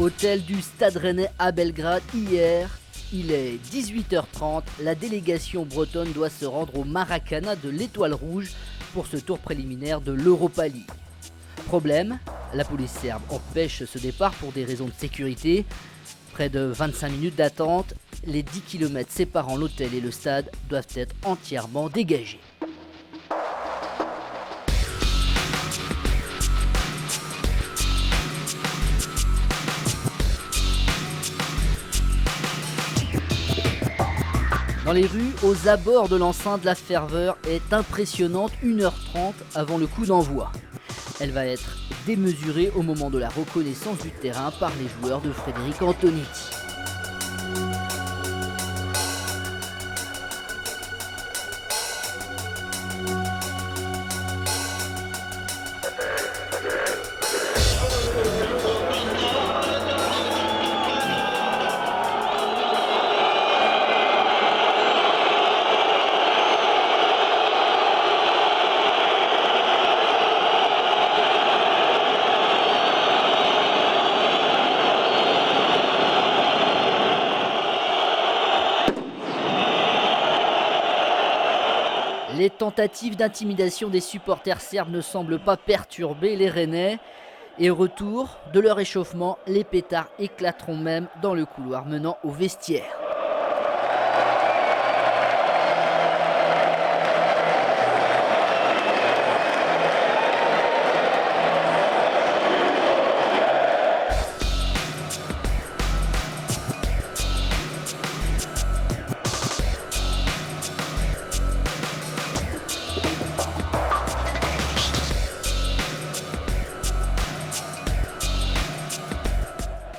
Hôtel du Stade Rennais à Belgrade hier. Il est 18h30, la délégation bretonne doit se rendre au Maracana de l'Étoile Rouge pour ce tour préliminaire de l'Europa League. Problème, la police serbe empêche ce départ pour des raisons de sécurité. Près de 25 minutes d'attente, les 10 km séparant l'hôtel et le stade doivent être entièrement dégagés. Dans les rues, aux abords de l'enceinte, la ferveur est impressionnante 1h30 avant le coup d'envoi. Elle va être démesurée au moment de la reconnaissance du terrain par les joueurs de Frédéric Antonetti. Les tentatives d'intimidation des supporters serbes ne semblent pas perturber les Rennais. Et au retour de leur échauffement, les pétards éclateront même dans le couloir menant au vestiaire.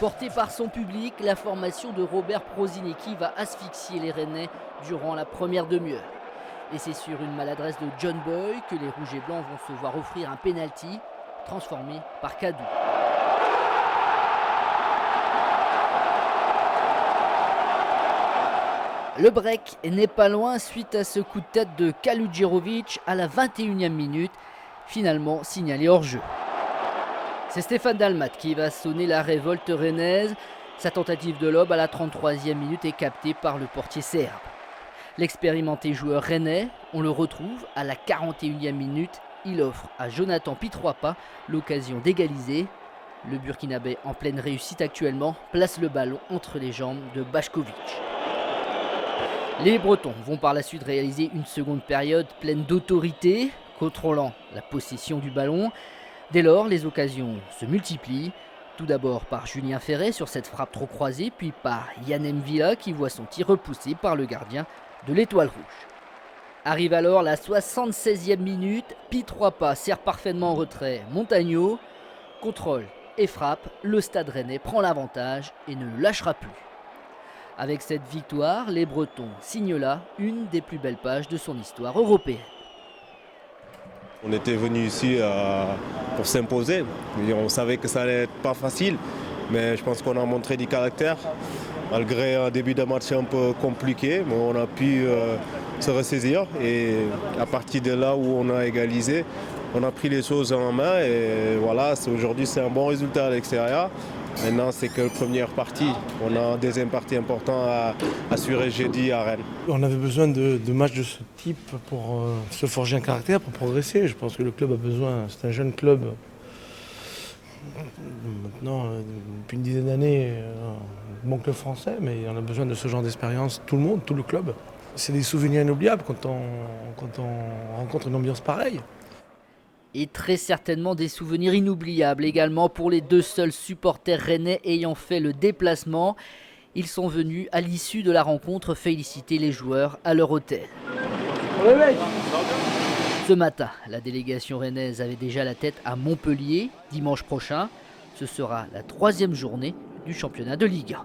Portée par son public, la formation de Robert Prosinecki va asphyxier les Rennais durant la première demi-heure. Et c'est sur une maladresse de John Boy que les Rouges et Blancs vont se voir offrir un penalty transformé par Kadou. Le break n'est pas loin suite à ce coup de tête de Kaludjerovic à la 21e minute, finalement signalé hors jeu. C'est Stéphane Dalmat qui va sonner la révolte rennaise. Sa tentative de lob à la 33e minute est captée par le portier serbe. L'expérimenté joueur rennais, on le retrouve à la 41e minute. Il offre à Jonathan Pietroapa l'occasion d'égaliser. Le Burkinabé, en pleine réussite actuellement, place le ballon entre les jambes de Bajkovic. Les Bretons vont par la suite réaliser une seconde période pleine d'autorité, contrôlant la possession du ballon. Dès lors, les occasions se multiplient, tout d'abord par Julien Ferret sur cette frappe trop croisée, puis par Yann M'Vila qui voit son tir repoussé par le gardien de l'Étoile Rouge. Arrive alors la 76e minute, Pietroapa sert parfaitement en retrait Montagno, contrôle et frappe, le Stade Rennais prend l'avantage et ne le lâchera plus. Avec cette victoire, les Bretons signent là une des plus belles pages de son histoire européenne. On était venu ici pour s'imposer. On savait que ça allait être pas facile, mais je pense qu'on a montré du caractère. Malgré un début de match un peu compliqué, mais on a pu se ressaisir. Et à partir de là où on a égalisé, on a pris les choses en main. Et voilà, aujourd'hui c'est un bon résultat à l'extérieur. Maintenant, c'est que la première partie. On a un deuxième partie important à assurer jeudi à Rennes. On avait besoin de matchs de ce type pour se forger un caractère, pour progresser. Je pense que le club a besoin, c'est un jeune club. Maintenant, depuis une dizaine d'années, bon club français, mais on a besoin de ce genre d'expérience, tout le monde, tout le club. C'est des souvenirs inoubliables quand on rencontre une ambiance pareille. Et très certainement des souvenirs inoubliables également pour les deux seuls supporters rennais ayant fait le déplacement. Ils sont venus à l'issue de la rencontre féliciter les joueurs à leur hôtel. Ce matin, la délégation rennaise avait déjà la tête à Montpellier. Dimanche prochain, ce sera la 3e journée du championnat de Ligue 1.